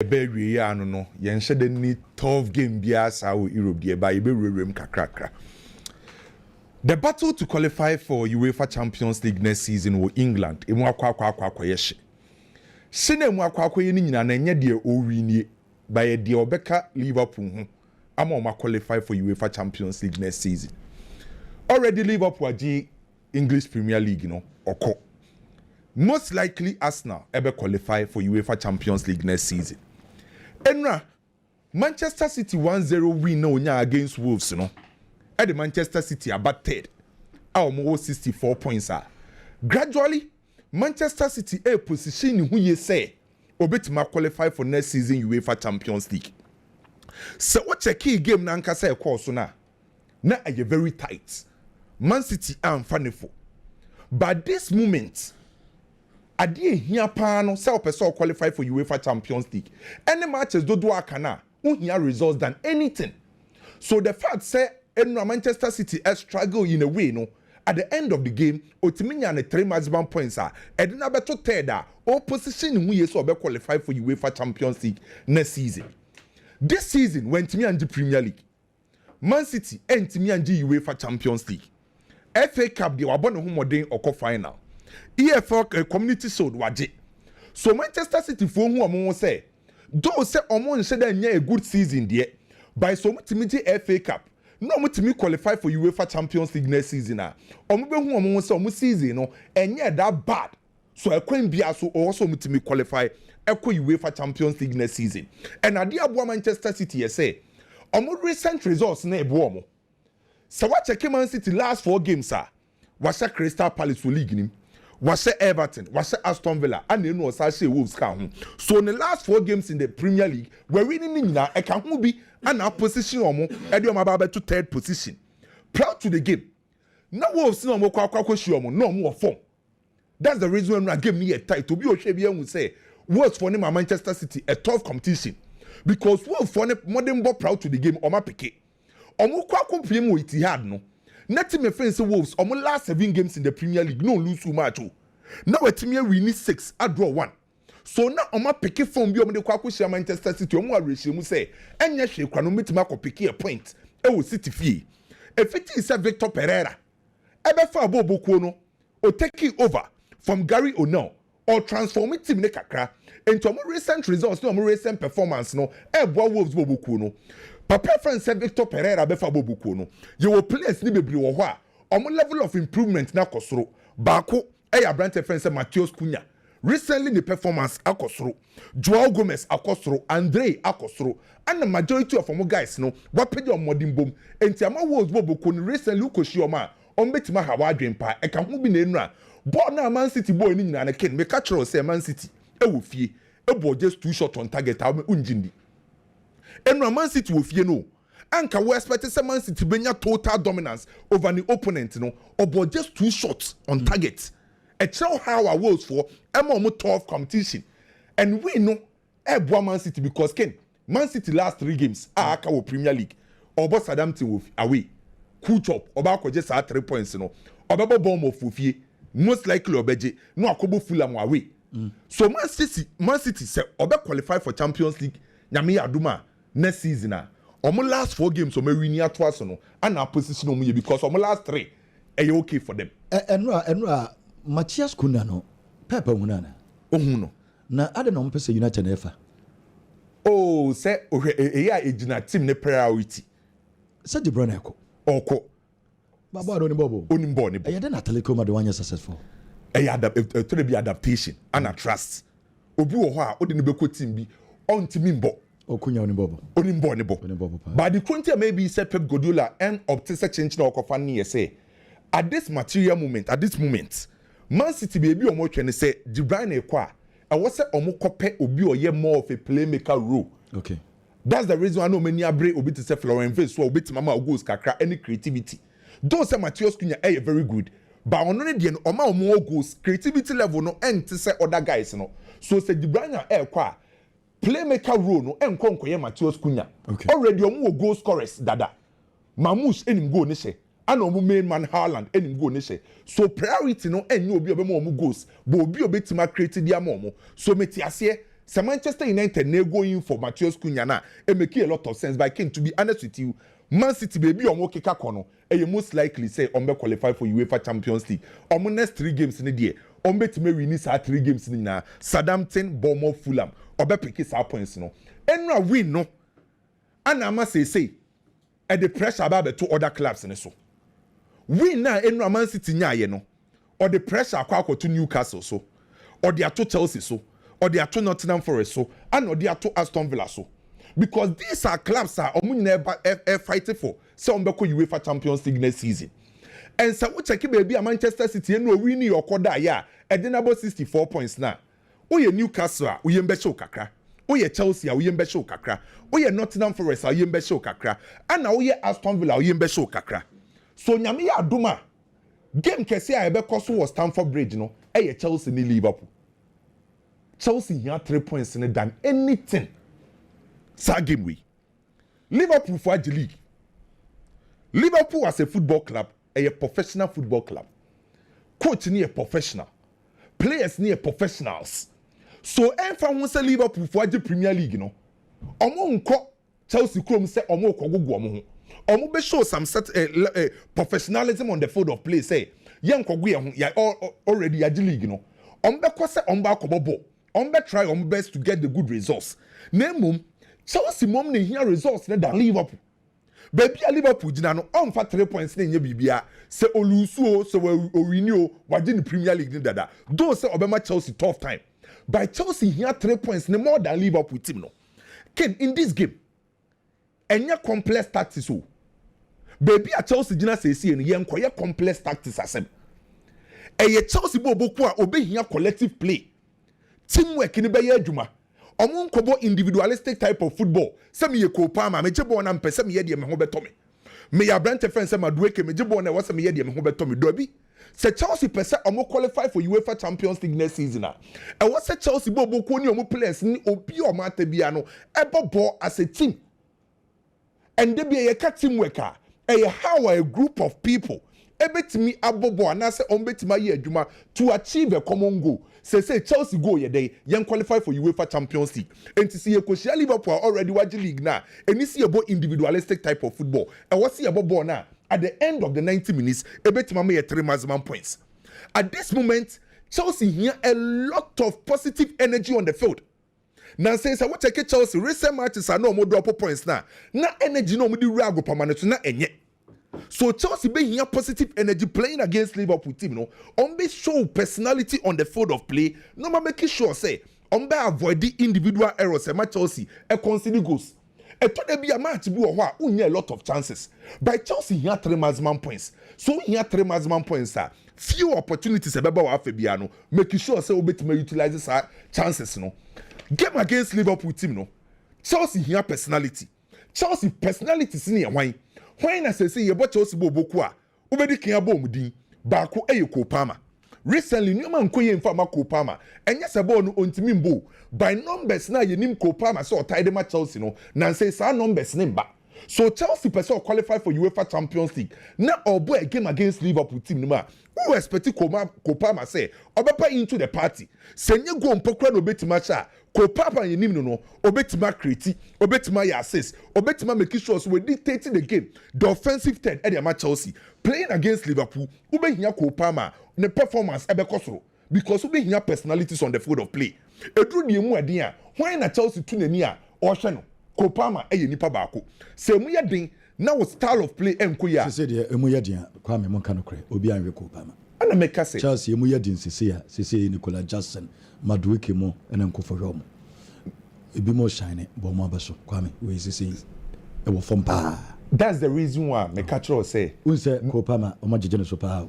Baby ya no yen shede ni 12 game bia sa wo Europe de ba ye be rerem kakrakra. The battle to qualify for UEFA Champions League next season wo England emu akwa yehye. Sene emu akwa ye ni nyina na enye de o winie ba ye de obeka Liverpool ho ama o ma qualify for UEFA Champions League next season. Already Liverpool agi English Premier League no oko. Most likely Arsenal ebe qualify for UEFA Champions League next season. Enra Manchester City 1-0 win no nya against Wolves no. At the Manchester City about third. Our 64 points are. Gradually, Manchester City a position who you say obetima qualify for next season UEFA Champions League. So what a key game na nka say course na. Na are very tight. Man City am faniful. But this moment adie hia pa no say person qualify for UEFA Champions League. Any matches do akana unhia results than anything. So the fact say Manchester City struggle in a way no at the end of the game otiminya na 3 maximum points are edina beto third or position who yes or be qualify for UEFA Champions League next season. This season when timi and the Premier League Man City and timi and UEFA Champions League FA Cup they were born ho modern oko final EFL Community Shield waje. So Manchester City for who amon say though say omon say that a good season there by so much FA Cup no mutimi qualify for UEFA Champions League next season ah omo be hu omo say omo season no enye that bad so ekwen bia so also mutimi qualify ekwo UEFA Champions League next season and ade abo Manchester City say omo recent results na ebo omo so what check Man City last 4 games ah was Crystal Palace for league nim was Everton was Aston Villa and you know say Wolves kan ho so in the last 4 games in the Premier League we're winning na e kan ho bi and our position omo e dey omo to third position proud to the game na Wolves no omo kwa shi omo no omo form. That's the reason when I give me a tight to be ohwe bi ehun say Wolves for them Manchester City a tough competition because Wolves for them modern ball proud to the game omo peke omo kwa compare with Etihad no nothing me friends Wolves omo last 7 games in the Premier League no lose too much oh now a team win 6 I draw 1. So now on my picky phone be on the Kwaku Manchester City on what regime say and yes she can meet Marco picky a point e will City fee if it is a Victor Pereira ebe fa bobo kono or take it over from Gary O'Neill or transform it team kakra into more recent results no more recent performance no e boa Wolves bobo kono papa friend say Victor Pereira be fa bobo kono you will place ni bebre wo ho a omo level of improvement na kosoro baako e ya brand friend say Matheus Cunha. Recently the performance akosoro Joao Gomez akosoro Andre akosoro and the majority of our guys no wapedi on modern boom enti ama Wolves boboko ni recently ukoshi oma onbetima hawa adwempa e kan hu bi na enura ball na Man City boy ni nyina na ken me catch roll say Man City e wo fie e ball just 2 shot on target am unjindi enura Man City wo fie no anka we expect say Man City benya total dominance over the opponent no or ball just 2 shots on target. A tell how I was for a tough competition. And we know a Man City because Man City last 3 games are Premier League. Or boss Adam to away. Cool chop. Or back just at 3 points, you know. Or Baba bomb of Fufie. Most likely Obeje. No Akobo Fulham away. So Man City say Obe qualify for Champions League. Nyami Aduma next season. Omo last 4 games so me win near twice no. And our position on me because omo last 3 are okay for them. Enra Matheus Cunha no Pepe hunana ohuno na ade no mpese United efa oh say ya ejina team ne priority say De Bruyne oko baba ado ni bobo onimbo ni bo ya de na Telecom one successful to be adaptation and a trust obi wo ho a odi ne beko team bi ontimi mbo okunya onimbo ni bo but the point maybe say Pep Guardiola end up to say change na okofa ni say at this moment Man City baby omo twene say De Bruyne kwa I was say omo kope obi oye more of a playmaker role. Okay. That's the reason I know many abre obi to say Florent Vez so obi to mama goals kakra any creativity. Don't say Matheus Cunha very good. But on only the omo goals creativity level no and to say other guys no. So say De Bruyne kwa playmaker role no enko nkoye Matheus Cunha. Okay. Already omo goal scorers dada. Mamouche enim go ni say and omo main man Haaland enim go ni say so priority no enye obi obemo omo goals but obi obetima create dia momo so meti ase So Manchester United ne going for Matheus Cunha na it make a lot of sense. But King, to be honest with you, Man City baby omo keka kono e most likely say ombe qualify for UEFA Champions League. Omo next 3 games ni die. Ombe time win sa 3 games ni na Southampton, Bournemouth, Fulham. Obe pick sa points no. Enra win no. Ana ama say at the pressure about to other clubs in so. Win na enra Man City nya ye no. Or the pressure akwa to Newcastle so. Or the to Chelsea so. Or the to Nottingham Forest so. And or the to Aston Villa so. Because these are clubs that are fighting for so UEFA Champions League next season. And so we check baby a Manchester City and no win your quarter yeah and then about 64 points now. O ye Newcastle o ye mbesho kakra. O ye Chelsea o ye mbesho kakra. O ye Nottingham Forest o ye mbesho kakra. And o ye Aston Villa o ye mbesho kakra. So nyame ya aduma game kese a ebe koso was Stamford Bridge no e ye Chelsea ni Liverpool. Chelsea here 3 points in than anything. Sa game we. Liverpool for the league. Liverpool as a football club, a professional football club. Coach ni a professional. Players ni a professionals. So enfa won say Liverpool for the Premier League no. Omo nko Chelsea krom say omo kogogo omo ho. Omo be show some set professionalism on the field of play say yen kogo ye ho ya already ya the league no. Omo be ko say omo ba kobobo. Omo be try omo best to get the good results. Nemum Chelsea mom ne here results than Liverpool. Baby a Liverpool jina no on fa 3 points na nye bibia se olusuo se we renew wage the Premier League ni dada. Though say obema Chelsea tough time. By Chelsea here 3 points ne more than Liverpool team no. Ken in this game enya complex tactics o. Baby a Chelsea jina se see no ye nkoye complex tactics asem. Eye Chelsea bo boku a obe here collective play. Teamwork ni be ye adwuma. Omo nkobo individualistic type of football. Se me ye Kopama, me jebo na mpese me ye de me ho beto me. Me ya brand friend se Madueke me jebo na wase me ye de me ho beto me dobi. Se Chelsea pese omo qualify for UEFA Champions League next season a. E wase Chelsea bobo ko ni omo players ni obi o ma tabia no e bobo as a team. And they be a teamwork a how a group of people ebetimi abobo anase ombetimi ye adwuma to achieve a common goal. Say Chelsea go ye day yen qualify for UEFA Champions League. And to see a coach Liverpool already watch league now. And you see about individualistic type of football. And what see about ball now at the end of the 90 minutes, ebetimi make 3 maximum points. At this moment, Chelsea here a lot of positive energy on the field. Now says I want to check Chelsea recent matches are no more drop points now. Na energy no more di rago permanent na enye. So Chelsea be here positive energy playing against Liverpool team no. Be show personality on the field of play. No ma make sure say be avoid the individual errors. Ma Chelsea concede goals. To there be a match be a lot of chances. By Chelsea here 3 maximum points. So here 3 maximum points are few opportunities ebeba wa Fabiano. Make sure say obetime utilizes our chances no. Game against Liverpool team no. Chelsea here personality. Chelsea personality sini ya wine. When I say you bought Chelsea boku a ubedi kinya bo mudin baako eye Kopama. Recently nyoma nkoye mfama Kopama enye se ball no ontimi mbo by numbers na yenim Kopama so tied ma Chelsea no na say sa numbers ne mba. So Chelsea person qualify for UEFA Champions League na obo a game against Liverpool team no ma who expect Kopama say obepa into the party senye go mpokra no betima cha Kopama yenim no obetima create obetima ya assist obetima make sure so we dictating the game the offensive third at the Chelsea playing against Liverpool ube hiya Kopama ne performance ebe kosoro because ube hiya personalities on the field of play edru die mu adin a when na Chelsea tu nani a o hwe no Kopama eye nipa baako se mu ye den na wo style of play enko ya se de emu ye den kwa me monka no kre obi anwe Kopama ana meka se Chelsea emu ye den sese Nicola Jackson Madueke mo ena nkofo hwom ebi mo shine bo mo abaso kwa me we sese e wo fom pa. That's the reason why me catch you say unse Kopama o magege ne so pa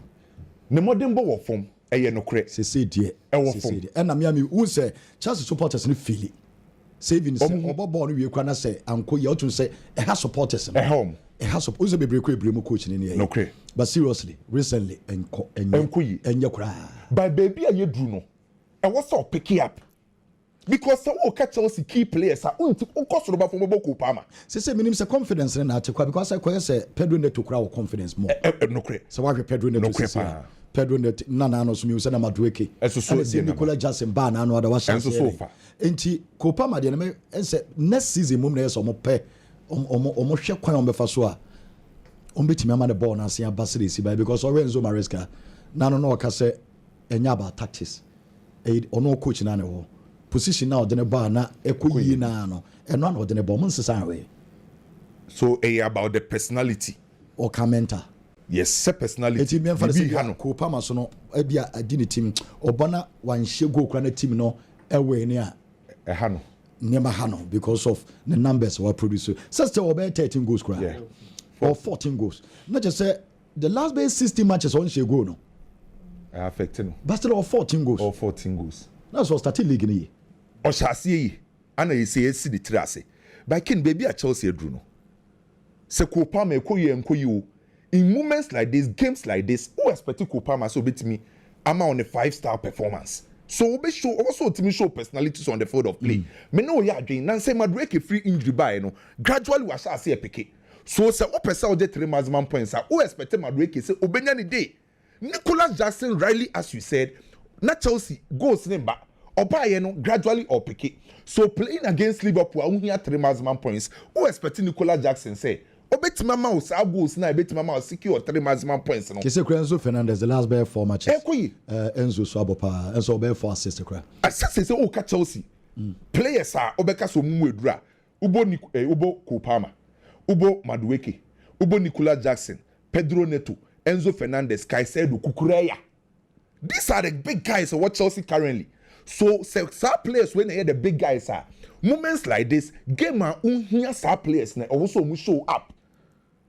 ne modern bo wo fom eye no kre sese die e wo fom ena me ami unse Chelsea supporters ne feel saving say obobo no wie kwa na say anko ye otun say e ha supporters no e ha support be break ebremu coach ni ne no kre but seriously recently enko yi enye kura by baby a ye dru no e wo so pick up because so o catch Chelsea key players are unti ukosoro ba fo bobo Kopama say minim say confidence na atekwa because I say Pedro Neto kura confidence more no kre so wa Pedro Neto say Pedro Nana no sumi usana Madueke. And say Nicola Jackson ban and other was so far. Enti Copa Madiana say next season mum na so mo pe omo hwe kwan on befa so a ombetimi ama the ball na se abasire si by because Enzo Maresca na no ka say enya about tactics. Ono coach na ne wo. Position now the ball na ekoyi na no. And no the ball mun sesan we. So about the personality or commenter. Yes, sir, personality. Eti me fa say Copa ma so no e bia adi ne team obana wan hye go kra na team no ewe ni a hano. Never hano because of the numbers we produce. Sister obey 13 goals kra. Yeah. Or 14 goals. Not just say the last base 60 matches on she go no. Affecting. But still 14 goals. Or 14 goals. That's what started league ni. O sha see ana you say see the trase. By kin baby at Chelsea drew no. Se Copa me koyi in moments like this, games like this, who expect Copa so bit me I'm on a 5-star performance. So we show also to me show personalities on the field of play. Me know ya dream nan say Madueke free injury by no. Gradually we shall see a pick. So say o person get 3 maximum points. Who expect Madueke say obenya ni day. Nicolas Jackson Riley as you said, na Chelsea goals name back. Oba no gradually or pick it. So playing against Liverpool, we have 3 maximum points. Who expect Nicolas Jackson say obet mama o sa goals na bet mama o secure 3 maximum points no. Kese Enzo Fernandez the last bare 4 matches. Enzo so abopa Enzo bare 4 assists kra. Assist say o ka Chelsea. Players are obeka so mu edura. Ubo Kopama. Ubo Madueke. Ubo Nicolas Jackson. Pedro Neto. Enzo Fernandez. Caicedo. Kukureya. These are the big guys of what Chelsea currently. So some players when they hear the big guys are moments like this game are unhia some players na also mu show up.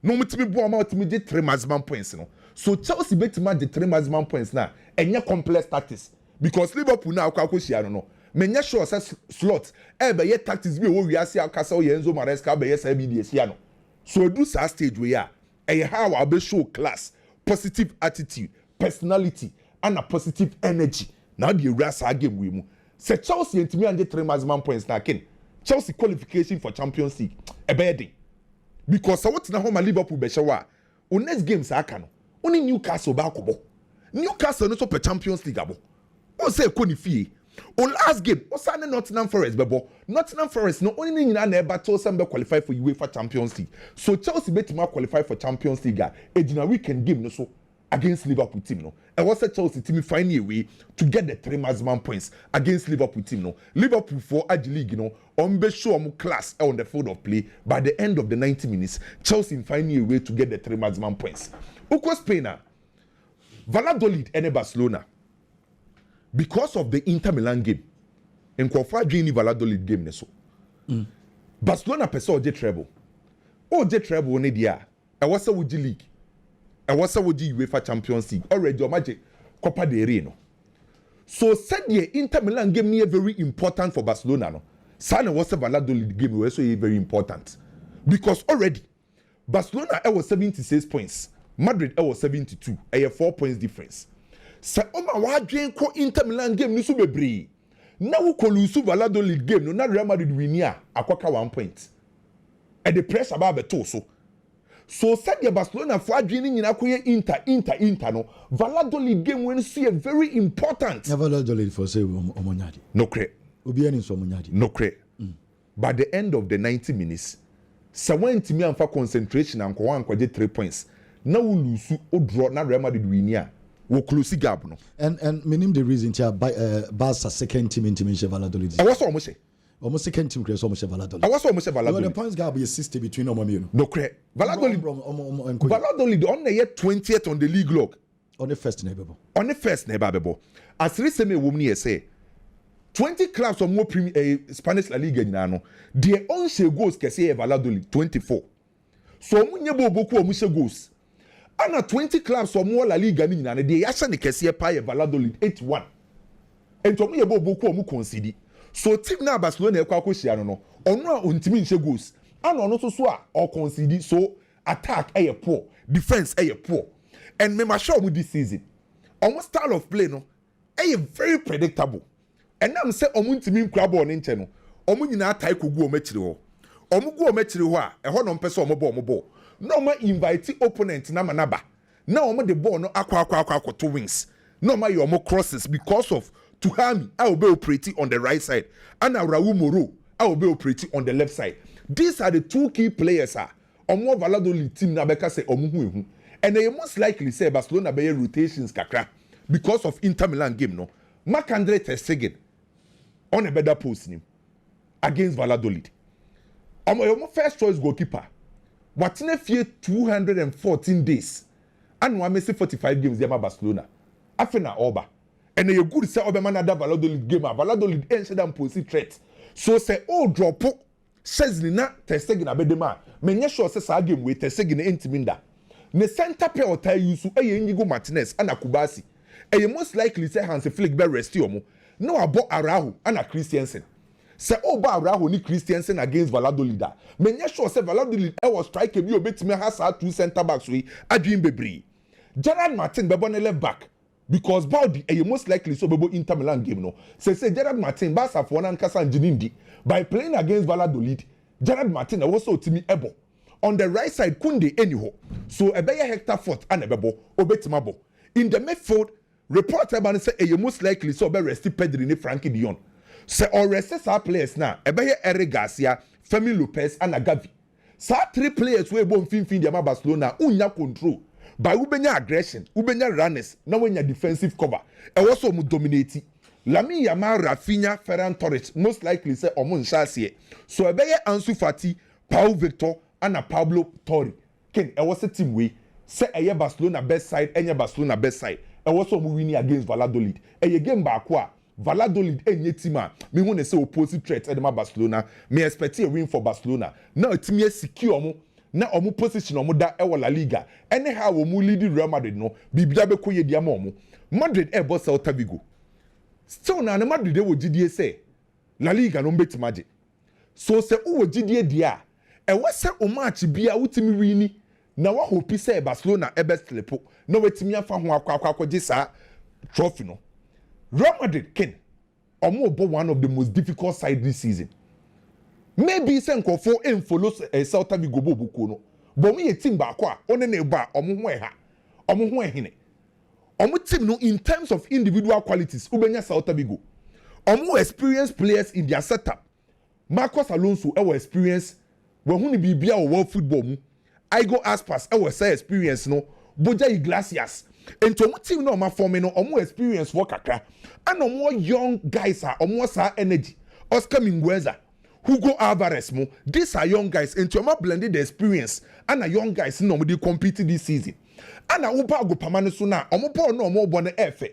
No mutimi bo ama mutimi get 3 maximum points no. So Chelsea betima the 3 maximum points na enya complex tactics because Liverpool na akwa shia no. Menya sure say slot e be ye tactics bi wo wiase akasa o Enzo Maresca be ye say bi die sia no. So do sa stage we ya e how I be show class, positive attitude, personality and a positive energy. Now the rasa game we mu. Say Chelsea ntimi ande 3 maximum points na ken. Chelsea qualification for Champions League e be dey. Because what na home Liverpool be shawa. O next game sa aka no. Only Newcastle ba kobo. Newcastle no so per Champions League abo. O say ko ni fie. O last game, o sa Nottingham Forest bebo. Nottingham Forest no only nyina na battle some be qualify for UEFA Champions League. So Chelsea betima qualify for Champions League e dina weekend game no so against Liverpool team no. And what's the Chelsea team find a way to get the 3 maximum points against Liverpool team no. Liverpool for Ag League no on be show class on the field of play by the end of the 90 minutes. Chelsea find a way to get the 3 maximum points. Uko Spain Valladolid and Barcelona because of the Inter Milan game. In Kofa Gini Valladolid game ne so. Barcelona pesa oje treble. Oje treble ne dia. E wasa wuji league. E wasa wuji UEFA Champions League. Already omaje Copa del Rey no. So said the Inter Milan game ne very important for Barcelona no. Sana wasa Valladolid game was so very important. Because already Barcelona was 76 points. Madrid was 72. A 4 points difference. Sa oma wadwen ko Inter Milan game ni so bebre. Na wo kolusu Valladolid game no na Real Madrid winia akwaka 1 point. And the pressure ba beto so. So said the Barcelona for adwen ni nyina koye Inter no. Valladolid game when see a very important. Valladolid for say omonyadi. No cre. Obi ani so omonyadi. No cre. By the end of the 90 minutes, sa when timi amfa concentration and ko get 3 points. Na wo lusu o draw na Real Madrid winia. Wo close gap no. And meaning the reason here Barca second team in Valladolid. I was almost say. Almost second team create almost Valladolid. I was almost Valladolid. The points gap is 60 between them. No credit. Valladolid on the year 20th on the league log. On the first neighbor. On the first neighbor. As recently woman here say 20 clubs or more Spanish La Liga no. Their own share goals can say Valladolid 24. So munye boku omushe goals. Ana 20 clubs or more La Liga ni nyina de yasha ne kese pa ye Valladolid 81. Entomu ye boku omu concede. So team na Barcelona e kwa koshia no. Ono a ontimi nche goals. Ana ono so a or concede so attack e poor, defense e poor. And me ma show mu this season. Almost style of play no e very predictable. And now say omu ntimi nkura ball ne nche no. Omu nyina atai kogu omachire ho. Omu gu omachire ho a e ho no mpese omo ball. No ma invite opponent na manaba Now omo the ball no akwa to wings. No ma your more crosses because of Tuhami I will be operating on the right side and Raul Moro I will be operating on the left side. These are the two key players omo Valladolid team na beka say omo hu and they most likely say Barcelona be rotations kakra because of Inter Milan game no. Marc-Andre ter Stegen on a better post him against Valladolid. Omo first choice goalkeeper. Watine fie 214 days and one say 45 games yama Barcelona. Afena Oba. And you good say Oba man that Valladolid game. Valladolid ain't them post threat. So say drop says ni na ter Stegen abedema. Menye sure say sa game we ter Stegen entiminda. Ne center pair or tie yusu Inigo Martinez and Akubasi. And you most likely say Hansi Flick be rest yomo. No abo Araujo and a Christiansen. Say Oba Araujo ni Christiansen against Valladolid. Menye sure say Valladolid was striking you bet me has two center backs we Adwin Bebri. Gerard Martin be on the left back because Baldi and you most likely so bebo Inter Milan game no. Say Gerard Martin Barca for one Nkasa and Jinindi by playing against Valladolid. Gerard Martin also Timi Ebo. On the right side Kunde anyhow. So Ebeye Hector Fort and Ebebo Obetimabo. In the midfield report about say you most likely so be rest Pedri ni Frankie Dion. Say or rest our players now Ebeye Eric Garcia, Femi Lopez and Gavi. So three players we bon fin the Barcelona unya control. By ubenya aggression, ubenya runners, now when your defensive cover. And also mu dominate. Lamine Yamal, Rafinha, Ferran Torres, most likely say Omon Chassie. So Ebeye Ansu Fati, Pau Victor, and a Pablo Torre. Ken, I was a team way. Say a Barcelona best side, and Barcelona best side. And also winning against Valladolid. And again Bakwa, Valladolid and Yetima. Me want to say opposite threats at Barcelona. Me expect a win for Barcelona. Now it's me secure mo. Na omu position omu da ewa La Liga. Anyhow omu lead Real Madrid no. Bibida be koye diamo omu. Madrid ebo Celta Vigo. Still na Madrid wo GDA say La Liga no mbeti maje. So se uwo GDA dia. Ewa se o match bia utimi wini. Na wa hope say Barcelona ebe slepo. Na wetimi afa ho akwa gisa trophy no. Real Madrid ken. Omu obo one of the most difficult side this season. Maybe sen ko for follow Celta Vigo bobuko no. But me team ba kwa one na ba omo ho eha. Omo ho ehine. Omo team no in terms of individual qualities ubenya Celta Vigo. Omo experienced players in their setup. Marcos Alonso our experience when hu ni bibia o world football mu. Igo Aspas our say experience no. Boja Iglesias. Ento omo team no ma form no omo experience for kakra. And omo young guys are omo sa energy. Oscar Mingueza, Hugo Alvarez mo. These are young guys and to blended the experience and a young guys no they compete this season. And a upa go pamane so na omo ball no omo bone efe.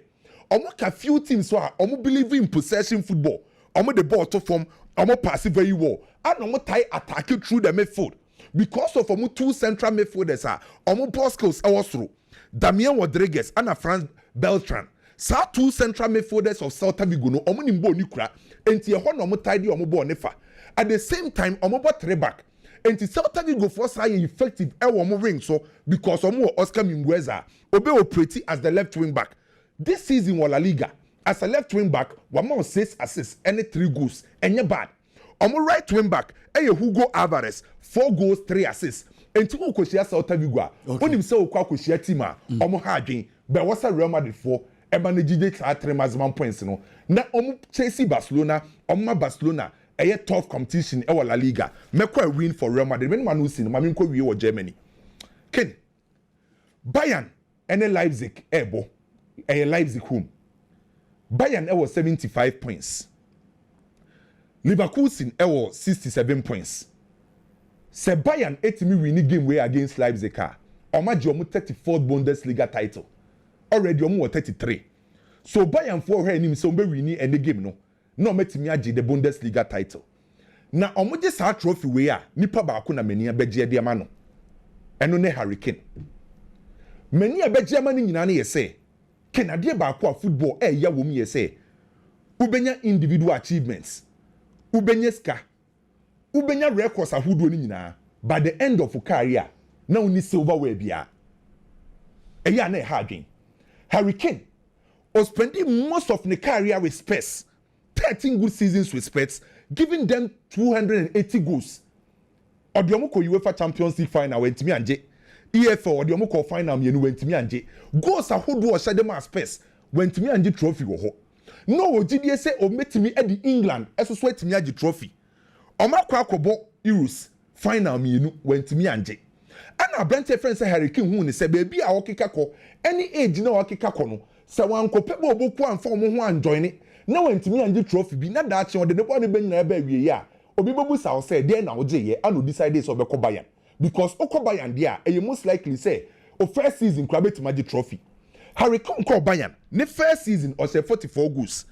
Omo ka few teams so omo believe in possession football. Omo the ball to form omo pass very well. And omo tie attack through the midfield. Because of omo two central midfielders omo ball skills through. Damian Rodriguez and a Franz Beltran. Sa two central midfielders of Celta Vigo no omo nimbo ni kura. Enti e ho no omo tie di omo ball nefa. At the same time, omo three back. And the Celta Vigo for say effective omo wing so because omo Oscar Mingueza obe operating as the left wing back. This season in La Liga as a left wing back, one 6 assists and 3 goals. And bad. Omo right wing back, Hugo Alvarez 4 goals 3 assists. And to Koshia Celta Vigo, when himself Koshia Tima, omo harding, but what's a Real Madrid for? E managed at 3 maximum points no. Na omo Chelsea Barcelona, omo Barcelona. A tough competition in La Liga. Make a win for Real Madrid. When man who seen, Mamin ko we Germany. Ken Bayern and Leipzig ebo a Leipzig home. Bayern was 75 points. Leverkusen was 67 points. Se Bayern etimi win game way against Leipzig car. Omaji omu 34th Bundesliga title. Already omu 33. So Bayern for her him so be win any game no. No metimi agi the Bundesliga title. Na omoje sa trophy we a nipa ba ko na mani abeje de ama no. Eno ne Hurricane. Mani abeje ama ni nyina na ye say Kenade ba ko football ya wo mi ye say ubenya individual achievements. Ubenya ska. Ubenya records ahodo ni nyina. By the end of your career na uni silverware bia. Eya na ha adwen. Hurricane was spending most of the career with Spurs. 13 good seasons with Spurs, giving them 280 goals. Odiomo ko UEFA Champions League final went me anje. EFL the omo call final me no wentimi anje goals ahodo o hyede ma Spurs wentimi anje trophy wo ho no ogidie say o metimi e di England esoso etimi anje trophy omakwa akobo Euros final me no wentimi anje ana Brentford friends say Harry Kane hu ni say baby a wokeka ko any age na wokeka ko no say wankope bo oboku anfa omo ho anjoin na wentimi anje trophy bi na da ache ode ne bo ne benya ba wie ya obi bebu sa o say dey na oje ye and decide so be ko Bayern because oko Bayern there e most likely say o first season club to magic trophy Harry Kane call Bayern ne first season or say 44 goals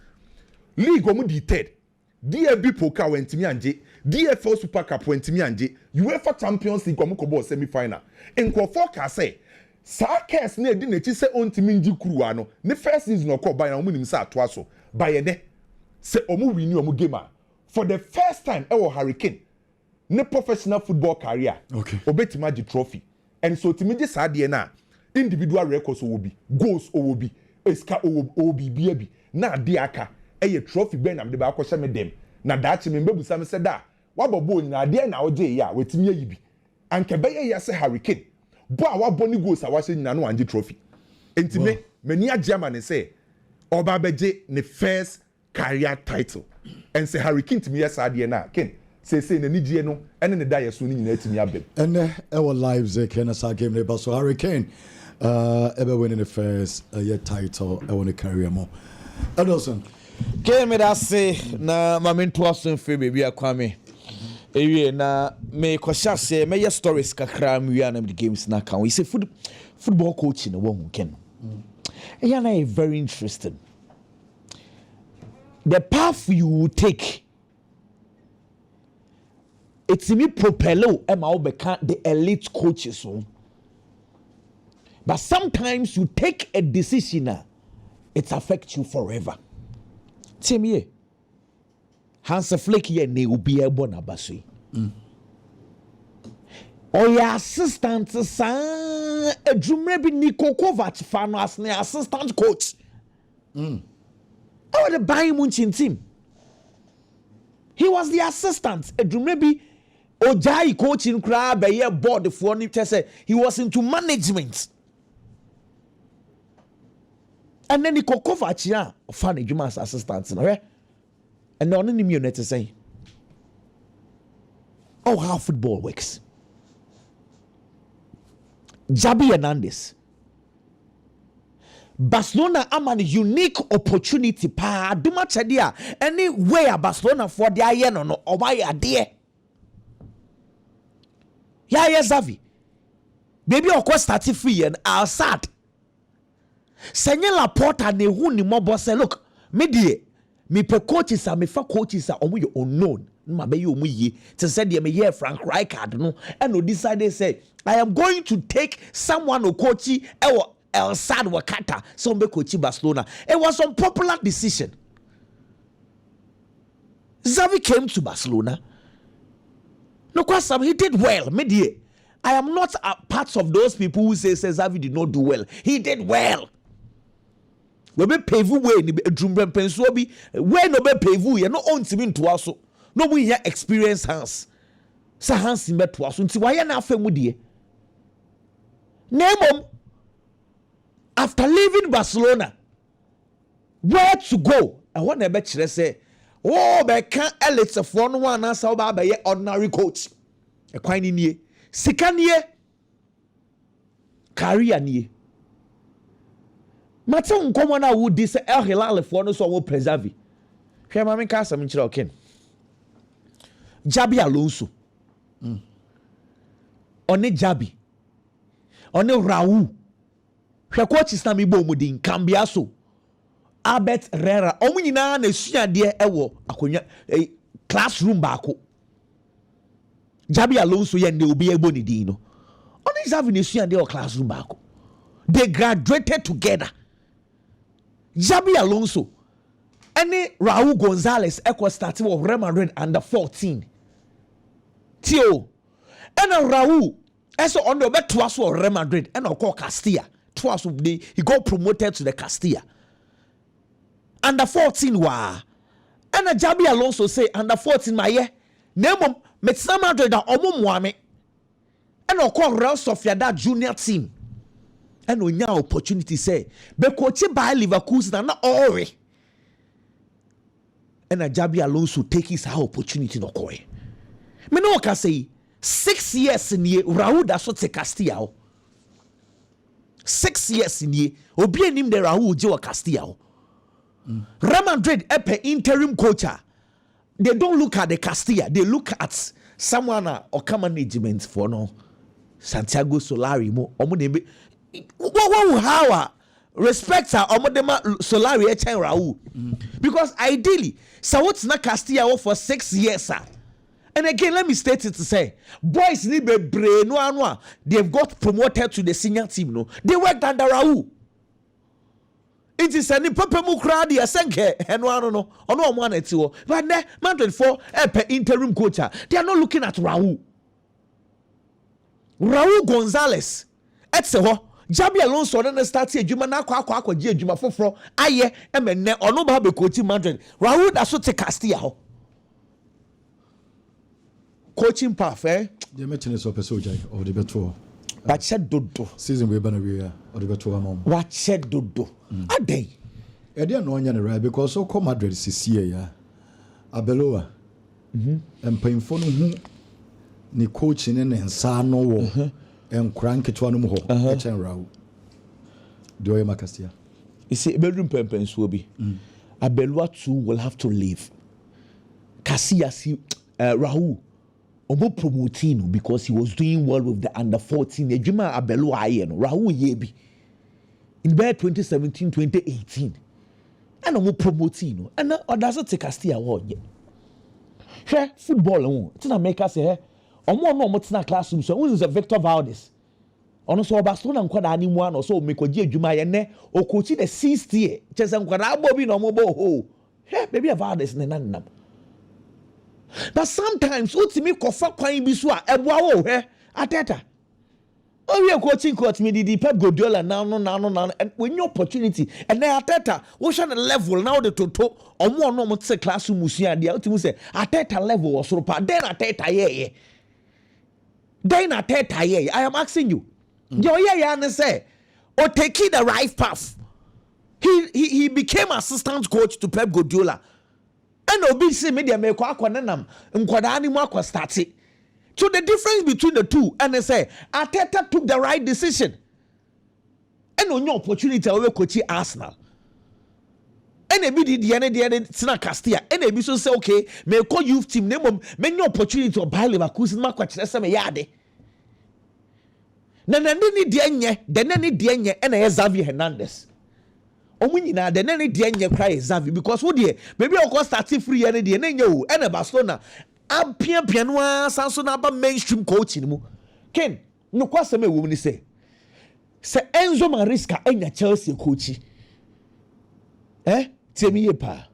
league omu di third DFB Pokal wentimi anje DFL Super Cup wentimi anje UEFA Champions League omu ko ball semi final enko forecast say Sarkes na edi na chi say ontimi nji kuruwa no ne first season oko Bayern omu nim say atoa so Bayern de say omu win omu game for the first time ewo Harry Kane ne professional football career obetima di trophy and so timiji sadie na individual records will be goals will be eska will be bi na de aka eye trophy ben am de ba akoshe me dem na dachi me mbebusa me seda wabobo nyina de na oje ya wetimi ayi bi anke be ye se Harry Kane bo a wabo ni goals a wahye nyina no anje trophy entime mani agiama ne say oba beje ne first career title and say Harry Kane timi yes adie na Kane say na nijie no ene ne da yeso ni nyina atimi abem ene our lives Kane sa game ne ba so Harry Kane ever winning the first year title I want to carry more Adelson Kane me that say na mamento aso mfe baby akwame ewie na me kwasha say me stories kakra me wi na the games na kan we say football coach na won Ken yeah na very interesting the path you will take it's me propello ema obeka the elite coaches so but sometimes you take a decision it affects you forever tell me Hans Flick ye ne obi ebo na basui or your assistant sa edumre bi Niko Kovac fa no as ne assistant coach how the Bayern Munich team he was the assistant edumre bi ojai coaching kra be ye board for ni say he was into management and then Niko Kovac ya fan eduma as assistant no right and no nim you net say oh how football works Javi Hernandez Barcelona am an unique opportunity pa duma chedia anywhere Barcelona for their yen no or why are there yeah Xavi baby of course start free and Al sad Senye Laporta ne hu ni mo boss look me die me pe coaches a me fa coaches a omo ye unknown ma be ye omo ye te said ye me ye Frank Rijkaard no and no decided say I am going to take someone who coach El Sad Wakata so be coach Barcelona. It was an unpopular decision. Xavi came to Barcelona. No question, he did well. Medie. I am not a part of those people who say Xavi did not do well. He did well. We be pave way ni drumbrem penso bi we no be pave ye no ontimi nto aso. No we hear experience hands. Sa hands me to aso nti wa ye na afemu de. Name after leaving Barcelona, where to go? I want to bet you say, oh, but can't elite for no one answer about by ordinary coach. A quine in ye, second year, career near. Maton common would this El Hilal for no so will preserve. Here, Mammy Casa Minchroken. Jabi Alonso. One Jabi. One Raul. Hwe coaches na me bomu din Cambiaso Albert Herrera omu nyina na sua de ewo akonya classroom baako Jabi Alonso ye ne obi ebo ni din no oni Xavi na sua de classroom baako they graduated together Jabi Alonso and Raul Gonzalez equal started with Real Madrid under 14 Tio and Raul eso on the bet to Real Madrid and call Castilla twice he got promoted to the Castilla. Under 14 wa. And a Jabi Alonso say under 14 my year. Name Metzna Madrid da omo muame. and okọ Real Sociedad junior team and onya opportunity say be coach by Leverkusen na ore and Xabi Alonso take his opportunity no koy me no can say 6 years in ye Raul da so te Castilla 6 years in ye obi enim de Raul je wa Castilla Real Madrid epe interim coach they don't look at the Castilla they look at someone or come management for no Santiago Solari mo omo de what how respect her omo de Solari e chen Raul because ideally so what's na Castilla for 6 years and again let me state it to say boys need be brain no they've got promoted to the senior team no they worked under Raul. It is any papa mu crowd ya senke eno no ono omo anati wo but ne Madrid for interim coach they are not looking at Raul Gonzalez etse ho Xabi Alonso na start adwuma na akwa je adwuma foforo aye emenne ono ba be coach Madrid Raul da so te Castilla ho coaching path they mention so person of the beto but said dodo season we bana we or the beto amom what said dodo adai e dey no anya ne right because so come Madrid sisie ya Abeloa empayimfo no hu ni coach ne nsa no wo enkran ketwa no mu ho e chen Raul do you Macastia you see bedroom pempenso bi Abeloa too will have to leave Casillas Raul omo promoting because he was doing well with the under 14 ejuma Abeloa aye no Raul yebi in 2017 2018 and omo promoting and others take Castilla wo ye hwe football won tina make say omo no omo tina classroom so who is Victor Valdez ono so Barcelona nkwada ani mu ano so mekoji adwuma ye ne o coach the 6th year chese nkwada abobi no omo bo ho he baby Valdez ne nanam. But sometimes utimi kofa kwan bi so a eboa wo hwe Ateta we coaching coach me the Pep Guardiola now and when your opportunity and then Ateta wo sha the level now the toto omo no mo tse class musia dia utimi say Ateta level was so pa then Ateta ye I am asking you yo ne say or taking the right path he became assistant coach to Pep Guardiola. And obi say media me kwa akwanenam nkwada ani mu akwa start. So the difference between the two and they say Ateta took the right decision. And on your opportunity we coach Arsenal. And e bi the tina Castilla. And e bi so say okay, me call youth team name me your opportunity to buy Leverkusen ma kwa kire say me yade. Na ni de enye, de ni de enye and Xavi Hernandez. Omunyina de nene de enye cry Xavi because wo de maybe o cost start free ene de enye o ene Barcelona apia no asanso na ba mainstream coaching mu Ken no kwasem e wo ni say Enzo Maresca enya Chelsea coach temi ye pa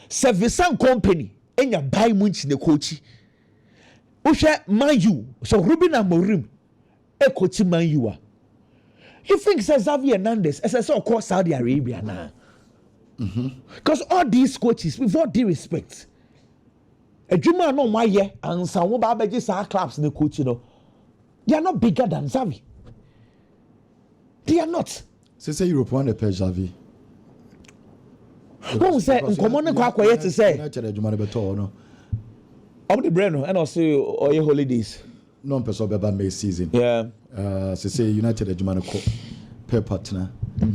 se Vincent Company enya Bayern Munich ne coach wo hwe Man U so Ruben Amorim e coach Man U you think Xavi Hernandez as I saw call Saudi Arabia now? Because all these coaches, with all due respect, a Juma no my year and some babaji sa clubs in the coach, they are not bigger than Xavi. They are not. Say Europe one pay Xavi. Who say uncommon kwa yet to say? Juma beto no. I'm the Bruyne and also all your holidays. Non person beba May season. Yeah. Say United adwuma ko per partner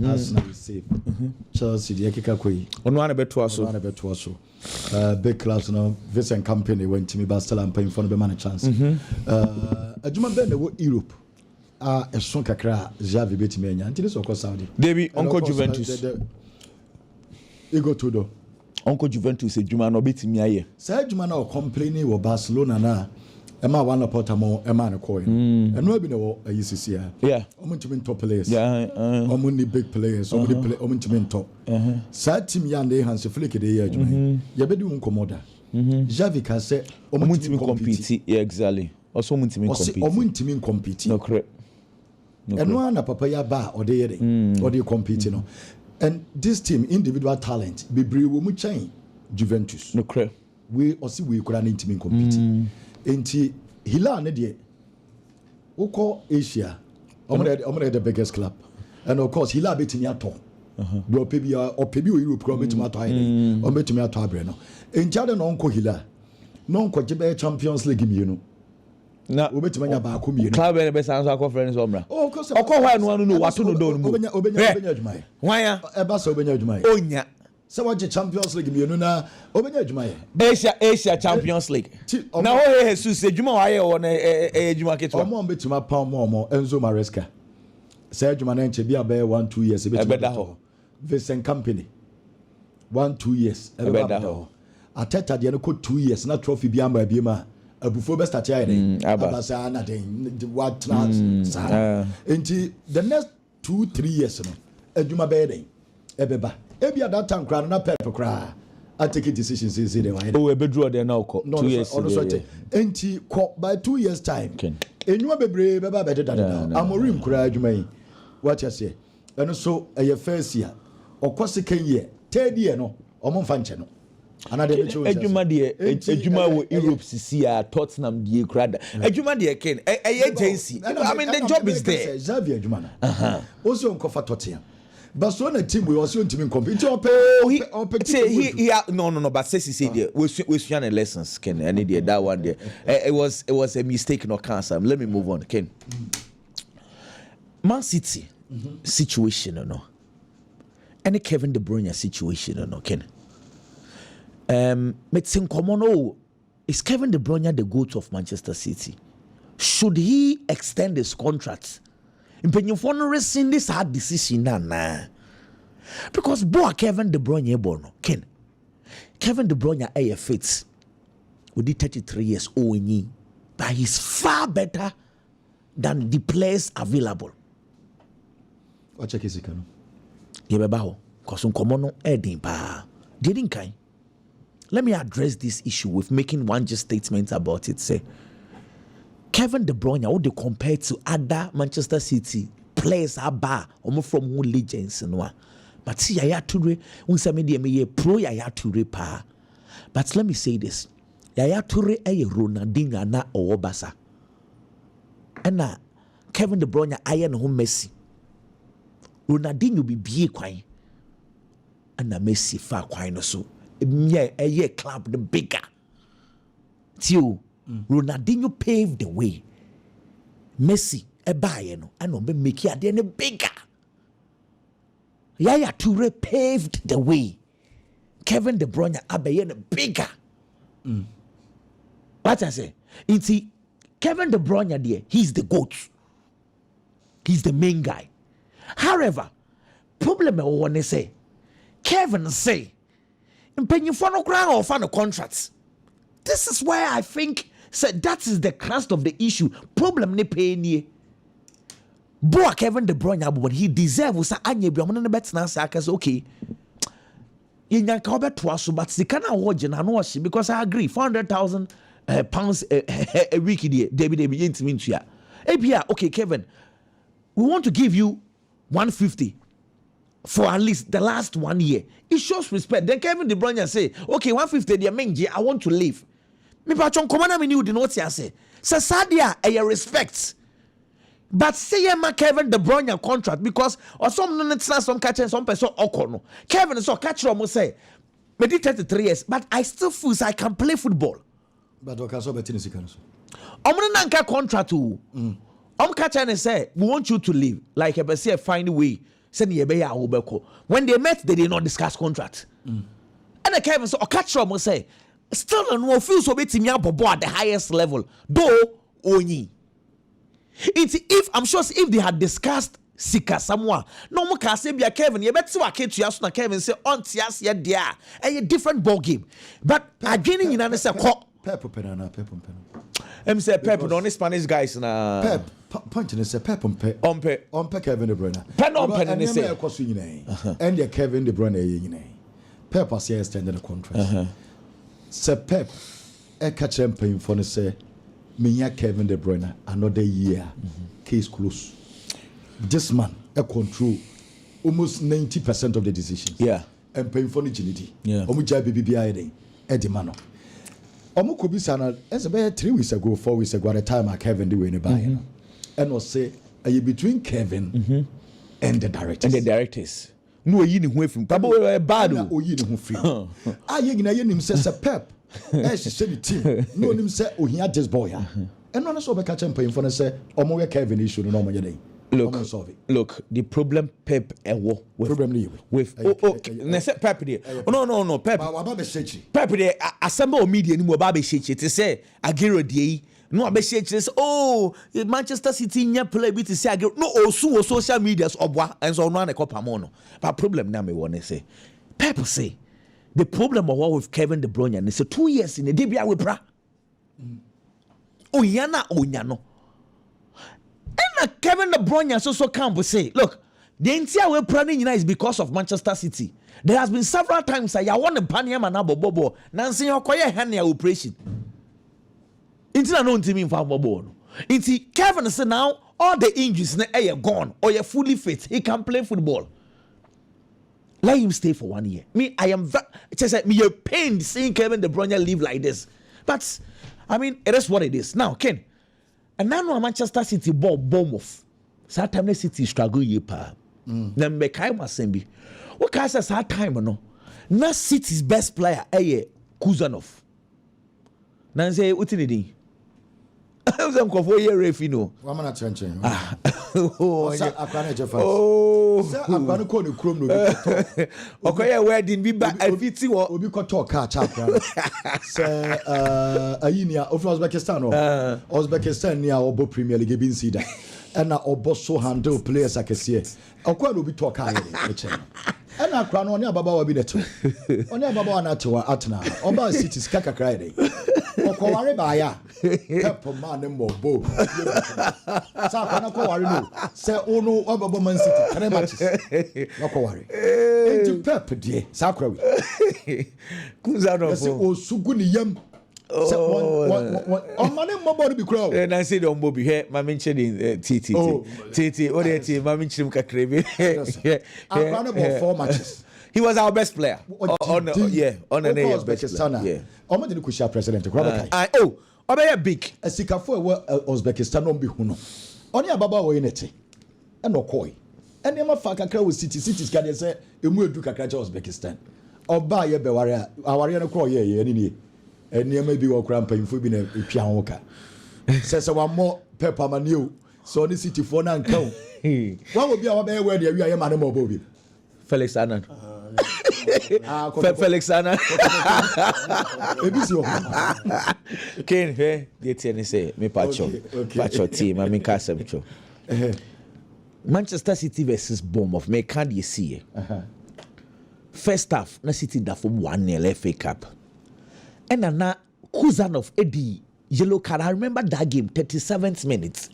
Arsenal is safe Chelsea the ekeka koi ono ana beto aso big clubs no Vincent Company went to me Barcelona paying for the man chance adwuma be na wo Europe eson kakra Xavi betime anya until so ko Saudi Debi Uncle Juventus Ego Todo Uncle Juventus adwuma no betime aye say adwuma na o complaining wo Barcelona na Emma one porta mo Emma na coin and no be no UCC yeah omuntimi top players yeah omuni big players omuni play omuntimi top sad team ya dey Hans Flick dey here adwuma ye be di unkomoda Xavi ka say omuntimi compete yeah exactly also omuntimi compete no correct and no na papa ya ba or dey here or dey compete no and this team individual talent be bring wo mu chain Juventus no correct we kura na intimi compete enti Hilal ne de Oko Asia, I'm the biggest club, and of course he love it in your tongue. Do Pebia or Pebu Europe, Tomato Island, or Metimia Breno. In Jordan, Uncle Hila, non Quajibe Champions League, you know. Na Obetimanya ba ko mienu club be sanso conference omra oh cause okọ hwa no wato no do no obenya adwuma hwan eba so obenya adwuma onya se waje Champions League mienu na obenya adwuma Asia Champions League na ho Jesus adwuma wa ye wo na adwuma ketwa omo betima pa omo Enzo Maresca se adwuma na nche bia be 1-2 years betima ho Vincent Company 1-2 years ebeda ho Ateta de no ko 2 years na trophy bia ma bia ma abufo be start here abasa na den what trans enti the next 2-3 years no adwuma be den ebeba ebia that time kra na pep kra I take a decision say they were oh ebedru de na okọ 2 years enti by 2 years time enwuma bebre beba be deda amorim kra adwuma yi what you say and so eye first year okọ second year third year no omo mfa nche no ejuma wo Europe sisi a Tottenham die krada ejuma de ken agency I mean the job is there Xavier ejuma na also nko fa Tottenham Barcelona team we also team compete no but say there we swan lessons ken any there that one there it was a mistake no cancer let me move on ken Man City situation no any Kevin De Bruyne situation no ken Metzing Komono is Kevin De Bruyne the GOAT of Manchester City? Should he extend his contract? Impenyufo no rescind this hard decision na because Kevin De Bruyne bono Ken Kevin De Bruyne fit with the 33 years old but he's far better than the players available. What check is it kanu? Yebeba ho cause Komono edin pa didn't kind. Let me address this issue with making one just statement about it. Say, Kevin De Bruyne, how they compare to other Manchester City players are bar, almost from who legends and what. But see, Yaya Toure, me pro Yaya Toure pa. But let me say this: Yaya Toure a Ronaldinho na Owobasa, and na Kevin De Bruyne aye no Messi. Ronaldinho be bie kwai, and na Messi fa kwai no so. A club the bigger. Tio Ronaldinho paved the way. Messi a Bayern and be make it then bigger. Yaya Toure paved the way. Kevin De Bruyne a bigger. What I say? It's Kevin De Bruyne there. He's the GOAT. He's the main guy. However, problem I want to say, Kevin say. Impenyufo no grant or fan contracts. This is where I think that is the crust of the issue. Problem ne pay ni. Kevin De Bruyne but he deserves sa anye bi omo no bet na say okay. Yenya ka obeto aso but sika na wo je na no ohye because I agree 400,000 pounds a week there. Debi yentimi ntua. Ebia okay Kevin, we want to give you 150 for at least the last 1 year. It shows respect. Then Kevin De Bruyne say, okay, 150 the menji, I want to leave. Me patron komana me ni udi no tia say. Say sadia e respect. But say ma Kevin De Bruyne contract because or some no tena some catch some person okono. Kevin so catch mo say me did 33 years but I still feel I can play football. But okay so betini sika no so. Omo na nka contract o. Catch and say we want you to leave like a say find a way. When they met, they did not discuss contract. And the Kevin so catch up say, still no feel so bit me at the highest level. Though only. It's if I'm sure if they had discussed Sika someone, no more can say be a Kevin. You bet so I can't you ask Kevin say on tias ya dia a different ball game. But again in an say Pep penana. Say Pep on Spanish guys na Pep point in say Pep on Kevin De Bruyne. Pen on pen and say and the Kevin De Bruyne Pep has extended the contract. Say Pep e catch him paying for say me Kevin De Bruyne another year. Case close. This man control almost 90% of the decisions. Yeah. And paying for agility. Yeah. Omuja BBI Eddie Mano. Omu could be sana as about 3 weeks ago, 4 weeks ago at the time I Kevin De Bruyne buy. and was say between Kevin and the directors. No, you know who from Pabo bad. Oh, you know who free. Ah, you know him says a pep. She said the team. No, him say oh he had this boy. And on a so catch him for say Omoya Kevin issue no more day. Look, the problem Pep with Pep there. No, Pep. Pep there assemble media ni mo ba be shake to say Agero dey. No be shake say oh Manchester City nya play bit to say Agero. No osu social medias obwa and so no na kopamo no. But problem na me won say Pep say the problem of what with Kevin De Bruyne and say 2 years in the debia we bra. Oyana onyano. And Kevin De Bruyne so come say, look, the entire way planning is because of Manchester City. There has been several times I want to ban him and Bobo. Nancy Okoye hand operation. Inti no ntimi mfa Bobo no. Inti Kevin say now all the injuries are gone or you're fully fit. He can play football. Let him stay for 1 year. Me, I am just me pained seeing Kevin De Bruyne live like this. But I mean, it is what it is. Now, Ken. And now Manchester City ball Bournemouth. That time the City struggle ye pa. Na mekai masembi. What can say that time no? Na City's best player Kuzanov. Na say uti ni din. Uzam ko for year refi no. Wa mana chenchen. Oh, akwana jefa. Oh. Say akwana ko ni krom no bi. Okoye wedding bi ba afiti wo. Obi ko talk car cha akwana. Say ayinia of Uzbekistan no. Uzbekistan ni a obo Premier League bi nsi da. Na obo so handle players akese. Akwana obi talk car e che. Na akwana oni ababa wa bi neto. Oni ababa wa na tewa atna. Oba City ska kakra dey. Okware ba ya. Help man mo bo. Sa akwana ko ware no. Say ono ababa Man City 3 matches. Okware. Enti Pep die. Sa akwa wi. Kuzano. Say osugu ni yam. On mane mo bo bi kura o. Na say don bo bi he ma menche the TT what the ma menche him kakra bi. Akwana bo 4 matches. He was our best player. On an best player. Yeah. Omo de kushia president Kwabaka. Obey big. Asikafo Uzbekistan no bi hu no. Oni ababa wo yinete. E no koi. Ene ma fa kakra wo cities ka de say emu edu kakra cha Uzbekistan. Oba ye be ware aware no kro ye ni. Ene ma bi wo kra mpanyfo bi na epia ho ka. Se wa mo Pepper Maniu. So ni city for na nka o. Wa wo bi a wa be we de wi aye ma ne mo bo bi. Felix Annan. Felix Annan. Ken he the ten say me pacho team I mean kasem. Manchester City versus Bournemouth me can you see first half na City da from 1-0 FA Cup and na Kuzanov Eddie yellow card. I remember that game 37th minute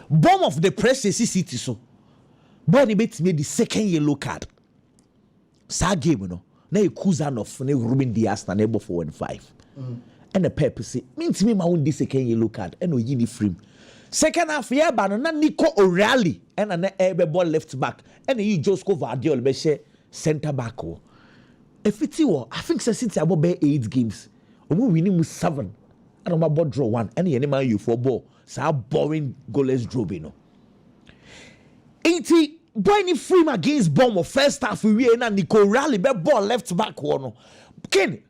Bournemouth the press City so Bruyne bet me the second yellow card. Sa game no. Na Kuzanov na Ruben Dias na able 4 and 5. And the Pep say, means me ma won the second yellow card and no yini frame. Second half yeah ba no na Nico O'Reilly and na ebe ball left back and you just go Vardiol be share center back o. If it wo I think City about 8 games. Omo winning 7 and omo about draw 1 and any man you for ball. Sa boring goalless draw be no. 80 Bruyne frame against Bournemouth first half we na Nico Rally be ball left back one. Ken,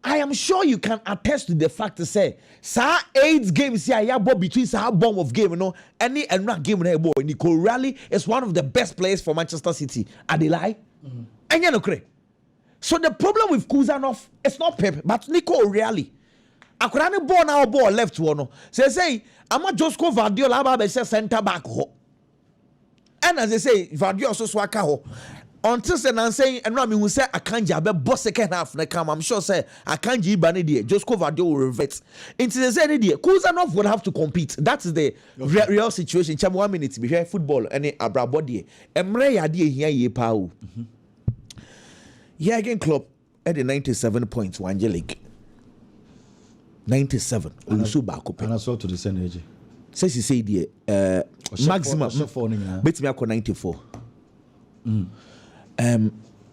I am sure you can attest to the fact to say sa 8 games here ya ball between sa Bournemouth game any game na ball Nico Rally is one of the best players for Manchester City. Are they lie? And you know correct. So the problem with Kuzanov it's not Pep but Nico Rally. Akurane ball now ball left one. Say I'm not just go Vardiol aba center back ho. And as they say, Vardy also swaka ho. Until say nan saying and Rami who say Akanji abe boss second half na come. I'm sure say Akanji ibane die. Just go Vardy will revert. Into the say die. Kuzanov would have to compete. That is the real situation. Cham 1 minute be here football any abrabodie. Emre ya die here ye pa o. Yeah again club at the 97 points one league. 97. Olusu ba ko pe. And I saw to the same age. Says he say the maximum bet me 94.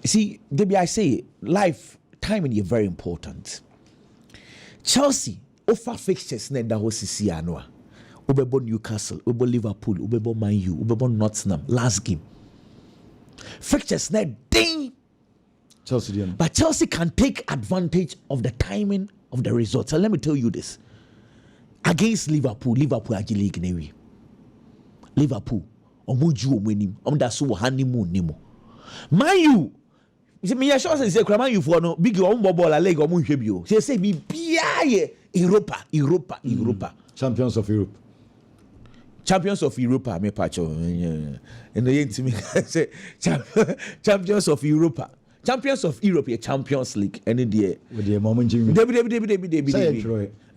See, Debbie, I say life timing is very important. Chelsea offer fixtures na da ho sisi anwa. Ubebo Newcastle, Ubebo Liverpool, Ubebo Man U, Ubebo Nottingham, last game. Fixtures net ding. Chelsea, But Chelsea can take advantage of the timing of the results. And let me tell you this. Against Liverpool are league newi. Liverpool, omuju omwenim, omda so honeymoon nimo. Man U, me sure say Man U for no big ball a leg omunhwe bio. Say be bia Europa. Champions of Europe. Champions of Europa, me pacho. And the intimi say Champions of Europa. Champions of Europe, Champions League, any day. With the moment Jimmy.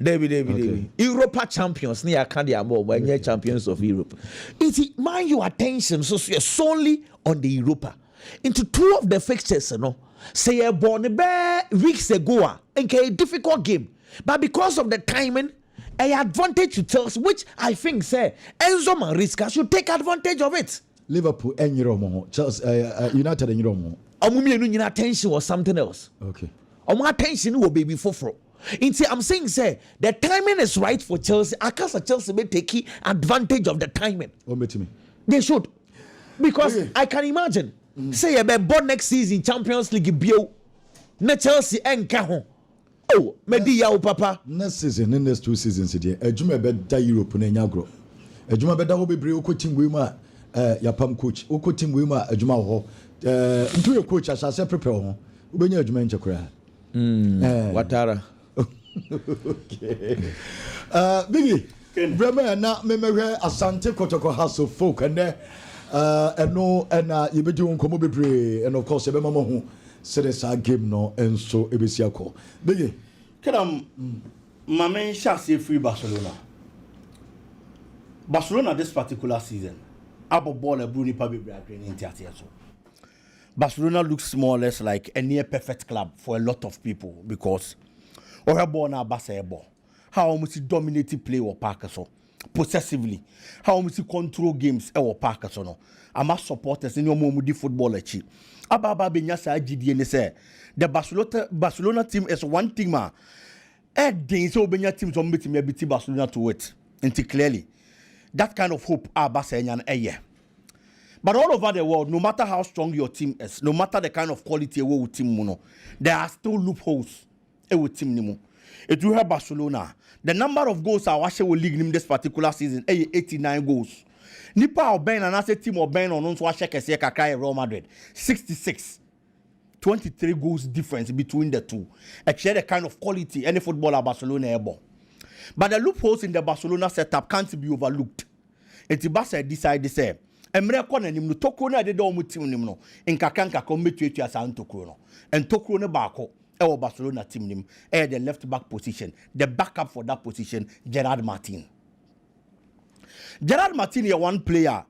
David. Europa champions, near Candia more when you're champions of Europe. It's mind your attention solely on the Europa. Into two of the fixtures, say a born bear weeks ago, and a difficult game. But because of the timing, an advantage to Chelsea, which I think say Enzo Maresca should take advantage of it. Liverpool and Euromo, Chelsea, United and Euromo. Attention was something else. Okay. Attention will be before. I'm saying, say, the timing is right for Chelsea. I can't Chelsea may take advantage of the timing. They should. Because I can imagine, say, a born next season, Champions League, Bio, na Chelsea and Cajon. Oh, maybe ya papa. Next season, in next 2 seasons, a Juma bed Europe and Yagro. A Juma bed will be Brio team Wima, Yapam coach, Oko team Wima, a Juma ho. Into your coach, as I said, prepare. When you're Jumancha cry. Watara. Okay. Biggie, Bremer, now, memory, Asante Kotoko House of Folk, and there, and no, and you be doing Komobi, and of course, a mama who said it's a game, no, and so it is your call. Biggie, can my main shall say free Barcelona. Barcelona this particular season, Abo ball a Bruyne Pabi in theatre. Barcelona looks more or less like a near perfect club for a lot of people because or born now Barca how much dominating play or Parker so possessively how much control games or Parker so no I'm a supporters in your momudi football achi ababa benya sa GDN say the Barcelona team is one team ma then so benya team so meet me beat Barcelona to it and clearly that kind of hope Barca and but all over the world, no matter how strong your team is, no matter the kind of quality a team, there are still loopholes with team. It will have Barcelona. The number of goals I watch will league in this particular season, 89 goals. Nipa or Ben and I say team or Ben on uns watch Real Madrid, 66. 23 goals difference between the two. Actually, the kind of quality any footballer Barcelona able. But the loopholes in the Barcelona setup can't be overlooked. And Barca decide to say. Emre kɔ nanim no tokro na de do mu team nim no nkaka ko metuatua san tokro no en tokro ne baako e wo Barcelona team nim e the left back position the backup for that position Gerard Martin is one player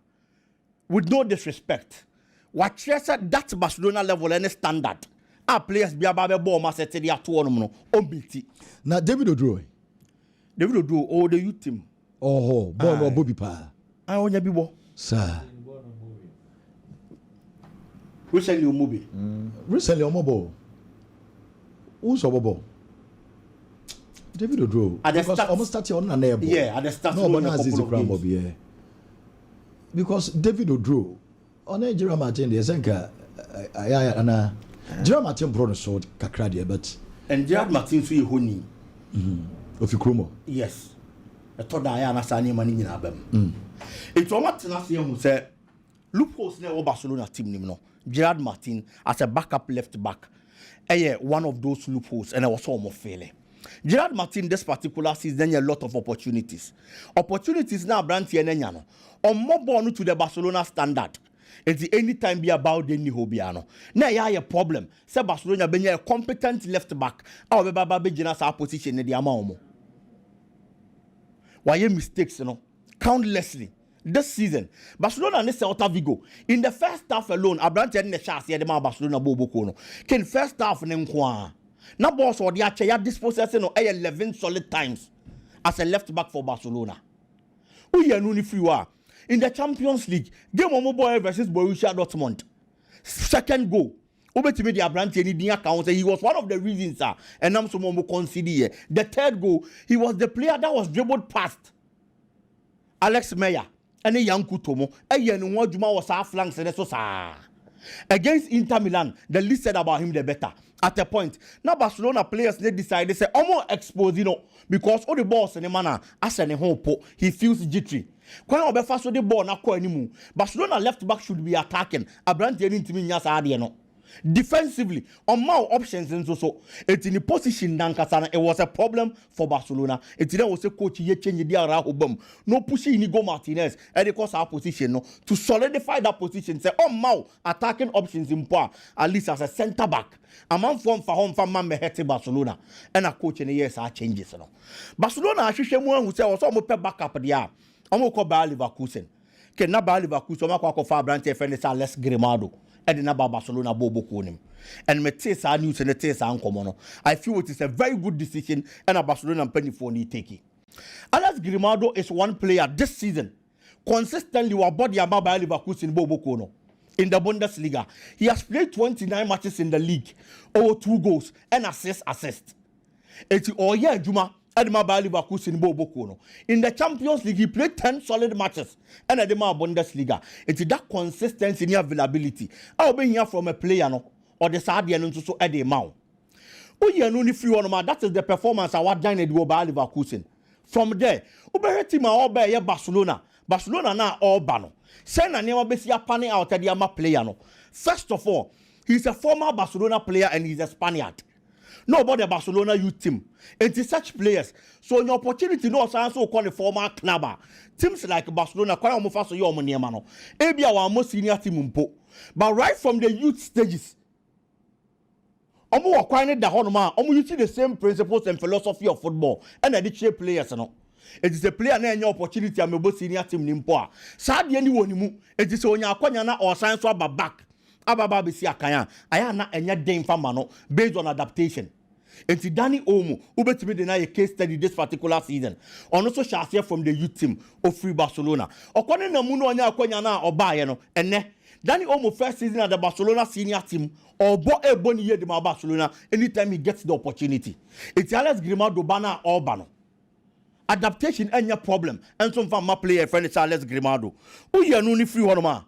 with no disrespect what said that Barcelona level any standard our players be aba be ball ma set dey ato no no obiti na David Oduro all the youth team ball Bobby pa onya bi bo sir recently Omobo. Who's Omobo? David Oduro. Because almost started on an airborne. Yeah, at the start. No, but as is the crime of yeah. Because David Oduro on Nigeria Martin, the Zenka, Gerard Martin brought a sword, Kakradia, but. And Gerard Martin, so you honey. Of Ukrumo. Yes. I thought Diana Sani money in Abem. It's almost enough who said, loopholes never Barcelona team, no. Gerard Martin as a backup left back. One of those loopholes, and I was almost failing. Gerard Martin, this particular season, a lot of opportunities. Opportunities now, Branty and Enyano. On more born to the Barcelona standard. It's any time be about the Nihobiano. Now, you have a problem. Say Barcelona be a competent left back. Our Baba Bejinas our position in the Amamo. Why you mistakes, countlessly. This season, Barcelona and Celta Vigo. In the first half alone, Abrante and the chance here the Barcelona Bobo Kono. Can first half Nemqua. Now boss or the Achaya dispossessing of 11 solid times as a left back for Barcelona. We are only free war. In the Champions League, game of Boy versus Borussia Dortmund. Second goal. Obetime the Abrante and the account. He was one of the reasons, sir. And I'm so more concede here. The third goal, he was the player that was dribbled past. Alex Meyer and Yanku Tomo, and Yan Juma was our flanks and so against Inter Milan, the least said about him the better. At a point, now Barcelona players they decide they say almost expose, because all the balls in the manner as an hope he feels jittery. When we first the ball na ko animu, Barcelona left back should be attacking. Abrante into me nyasa ade no. Defensively, on more options and so it's in the position Nankasana. It was a problem for Barcelona. It was a coach ye change the Rahubum. No pushing Inigo Martinez and the course our position no to solidify that position. Say on more attacking options in power, at least as a centre back. A man form for home for man hete Barcelona and a coach in the years are changes. No. Barcelona actually who say was almost backup there. Almost called Bayer Leverkusen. Can not Bayer Leverkusen, Marco Fabrante, Fenesa, less Grimado. And the Barcelona Bobo Konim. And me taste our news and the taste our uncommon. I feel it is a very good decision and a Barcelona penny for need taking. Alex Grimado is one player this season. Consistently our body about Bayer Leverkusen Bobo Kono. In the Bundesliga, he has played 29 matches in the league, over 2 goals and assist. It's all year Juma. In the Champions League, he played 10 solid matches. And at the Bundesliga, it's that consistency and availability. I'll be here from a player no, or the Sardian and so at the amount. Oh, yeah, no, if you want that is the performance I was done at Leverkusen. From there, Uber team all by Barcelona. Barcelona now all bano. Send a name be panning out at the player no. First of all, he's a former Barcelona player and he's a Spaniard. Nobody Barcelona youth team. It is such players. So an opportunity no also call the former clubber. Teams like Barcelona quite almost so your money mano. Maybe our most senior team mpo. But right from the youth stages, acquired the honor, using the same principles and philosophy of football and the players. It is a player na any opportunity I'm a senior team nimpo. Sad anyone it is on your quanyana or science back. Ababa besi akanya aya na enya den fama no based on adaptation. Enti Dani Olmo ubetimi de na a case study this particular season. On also shall share from the youth team of Free Barcelona. Okwane na mu no anya akwanya na obaye no enne Dani Olmo first season at the Barcelona senior team or bo ni ye de Barcelona anytime he gets the opportunity. It's Alex Grimado bana Urbano. Adaptation enya problem and some from my player friend is Alex Grimado. Who you no ni free one ma.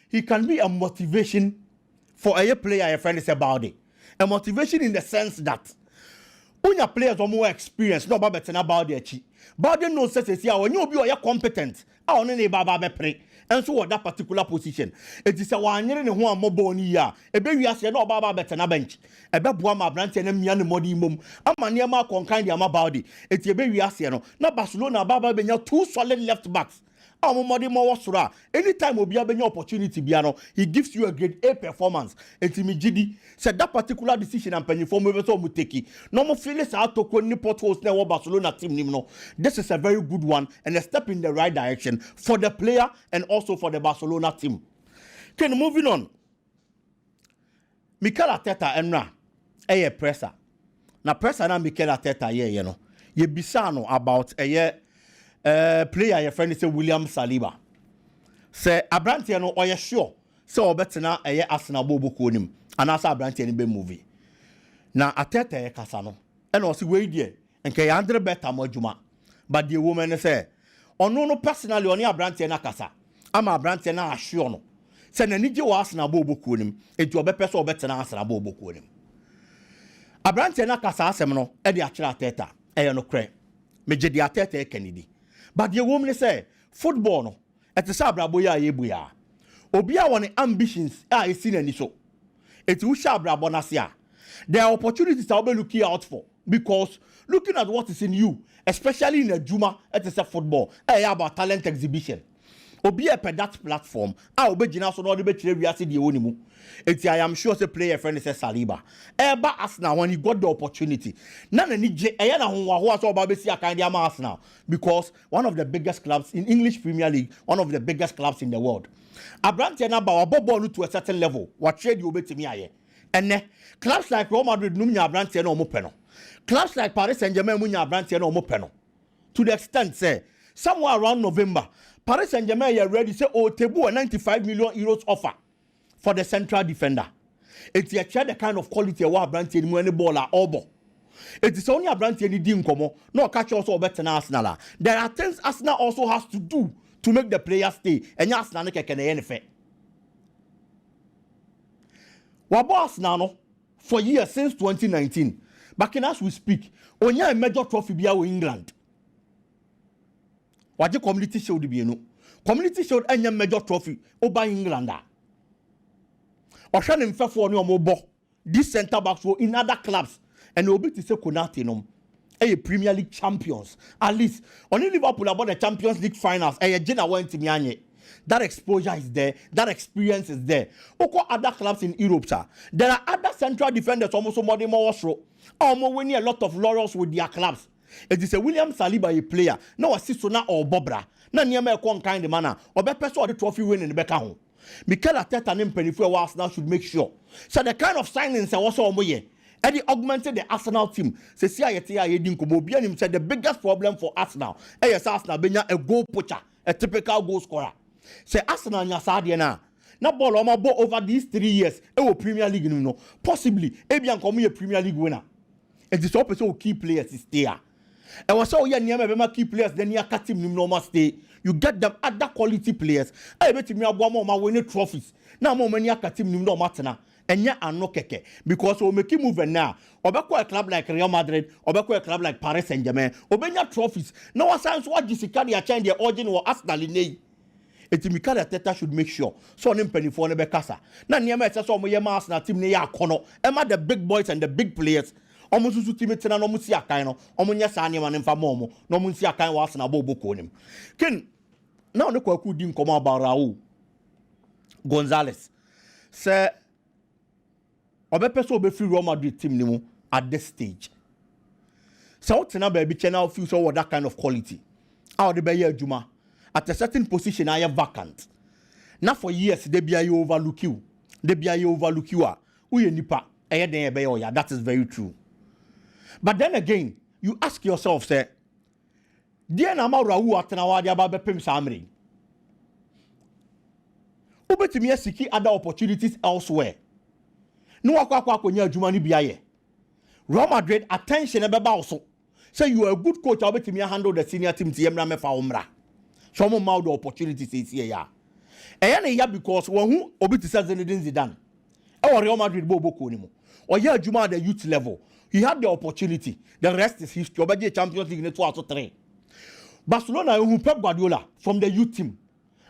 He can be a motivation for a player, a friend is about it. A motivation in the sense that when your players are more experienced, no better about their chi. But they know such as when you be competent, I only need Baba pray. And so at that particular position, it is a 1 year and 1 more bony year. A baby has no Baba better na bench. A babuama branch and a mian modi mum. A maniama conkind yama body. It's a baby has no Barcelona Baba benya 2 solid left backs. Anytime will be an opportunity, he gives you a grade A performance. And Timmy said that particular decision and penny for Muteki. No more feelings out to Nipot host now Barcelona team. This is a very good one and a step in the right direction for the player and also for the Barcelona team. Okay, moving on. Mikel Arteta Enra, a presser. Now presser na Mikel Arteta ye bisano about a year. Player your friend is William Saliba. Say Abrantier no oye sure. So better na a Arsenal bobo konim. And asa Abrantier be movie. Na Arteta ye kasano. And also we die. And kay andre better mo juma. But the woman say, no personally oni Abrantier na kasa. Ama Abrantier na sure no. Say na nije wa Arsenal bobo konim. Etu obepe so better na Arsenal bobo konim. Abrantier na kasa asem no e de akira Arteta. E no kre. Meje di Arteta e Kennedy. But the woman say, football no, at the Sabra boya yebuya. Obia one ambitions are seen any so. It's Ushabra bonasia. There are opportunities I'll be looking out for because looking at what is in you, especially in a Juma, it is a football, about talent exhibition. Obia per that platform, I'll be Jinaso no debate the onimu. It's I am sure the player friend is Saliba. Eba Arsenal when he got the opportunity. None of Arsenal because one of the biggest clubs in English Premier League, one of the biggest clubs in the world. Abrante na ba bobo to a certain level. What trade you bet me aye. And clubs like Real Madrid numnya Abrante no mo peno. Clubs like Paris Saint-Germain munya Abrante no mo peno. To the extent say somewhere around November, Paris Saint-Germain are ready say oh tebu a 95 million euros offer for the central defender. It's a the kind of quality of Abrante in any ball or obo. It is only a brand any dinkomo, no catch also better than Arsenal. There are things Arsenal also has to do to make the players stay, and Arsenal can anything. Wabo Arsenal for years since 2019, but as we speak, only a major trophy be in England. What the community shield be no? Community shield any major trophy over England. Oshan in fact for no more. These centre backs were in other clubs, and will be to say Konate a Premier League champions. At least only Liverpool about the Champions League finals. A Jenna went to Mianye. That exposure is there. That experience is there. Oko other clubs in Europe, sir. There are other central defenders almost more winning a lot of laurels with their clubs. It is a William Saliba a player. No assistant or Bobra. Na niame kon kind of manner. Or be person the trophy winning the back home. Mikel Arteta and Penifue Arsenal should make sure. So the kind of signings I was on way. Eddie augmented the Arsenal team. Say said the biggest problem for Arsenal. Arsenal being a goal poacher, a typical goal scorer. Say Arsenal nya sadiana. Na ball over these 3 years. Premier League no. Possibly Ebian come a Premier League winner. It is opposite of key players is there. And was so near key players then near team no must stay. You get them other quality players. I bet me more winning trophies. Now more many team no matter. And yet I'm no keke because we make him move now. Or back a club like Real Madrid, or back a club like Paris Saint-Germain, or Benya trophies. No one sounds what Jessica they are change their origin or Arsenal in it. Mikel Arteta should make sure. So on penny for Nebekasa. Now near me says my Arsenal team near Kono. Emma the big boys and the big players. Almost to team it no musia kaino. Omunya sani man for momo. No musia kain was na bobo konim. Ken now the kwaku dim come about Raul Gonzalez. Say Obepeso obe free Real Madrid team nimu at this stage. So what's na baby channel feel so that kind of quality. How the be Juma at a certain position I am vacant. Now for years they be you overlook you. They be you overlook you are. Uye nipa that is very true. But then again, you ask yourself, say, dear Nama Raul Atanawadia Babe Pim Samri. Ubetimi siki other opportunities elsewhere. No akwa konya Jumani biaye. Real Madrid attention ebeba also. Say you are a good coach, ubetimi handle the senior team tiemra mefa umra. Some more the opportunities is here ya. Eyane ya because who obiti says Zinedine Zidane. Or Real Madrid bobo konimo. Or yeah Juma at the youth level. He had the opportunity. The rest is history. Obedi Champions League in 2 out of 3. Barcelona who Pep Guardiola from the youth team.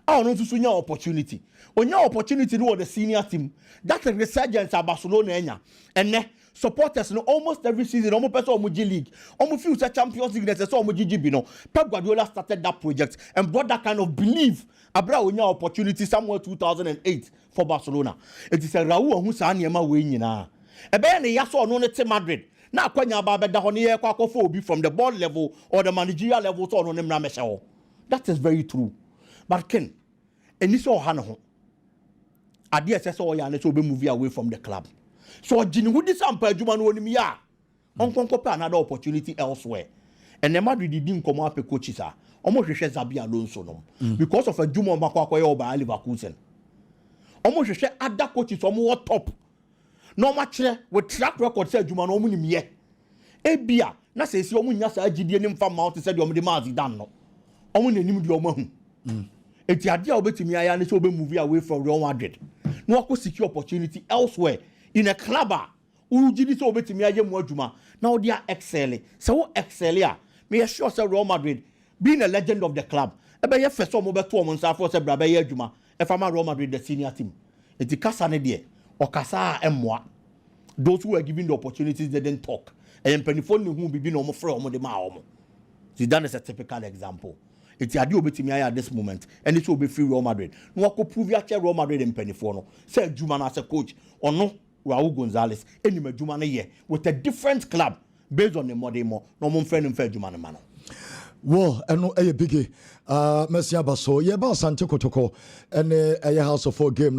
I don't know to your opportunity. On your opportunity to the senior team, that's a resurgence at Barcelona. And supporters know almost every season, almost person on Muji League, almost few Champions League that's all Muji Bino. Pep Guardiola started that project and brought that kind of belief about your opportunity somewhere 2008 for Barcelona. It is a Raul who's an Yama winning. A ben yaso no net Madrid. Na kwanya ba be da ho ne ye kwakofo obi from the board level or the managerial level so no nem na mesha. That is very true. But Ken, eni so ha ne ho. Ade ese so ya ne so be move away from the club. So jini hu disampa adwuma no onim ya. Onkonko pe another opportunity elsewhere. And the Madrid did nkomo ape coaches are almost hwehwe Xabi Alonso no because of adwuma makwa ye oba Leverkusen. Almost hwehwe other coaches omo top. No match with track record say Juma no munim ye. Ebia na say si omu nya sa agidie nim fa mount say de omu de mazi dan no. Omu nanim de omu hu. Eti ade a obetimi aya ne say obe move away from Real Madrid. No akọ secure opportunity elsewhere in a club. Urugidi say obetimi aya mu adwuma. Now they are excelling. So excel ya. Me sure say Real Madrid being a legend of the club. Ebe ye first omo beto omo nsa for say bra be ye adwuma. E fa ma Real Madrid the senior team. Eti kasa ne de Okasa emwa. Those who are given the opportunities they didn't talk. And penifon who be no more from the Maomo. Zidane is a typical example. It's a deal between me at this moment, and it will be free Real Madrid. No, I could prove your Real Madrid and Penifono. Say Juman as a coach, or no, Raul Gonzalez, any Jumana year with a different club based on the Modemo, no more friend and fair Jumana Mano. Well, and no a biggie. Messi Abaso, yeah, Sante Kotoko, and a house of 4 game.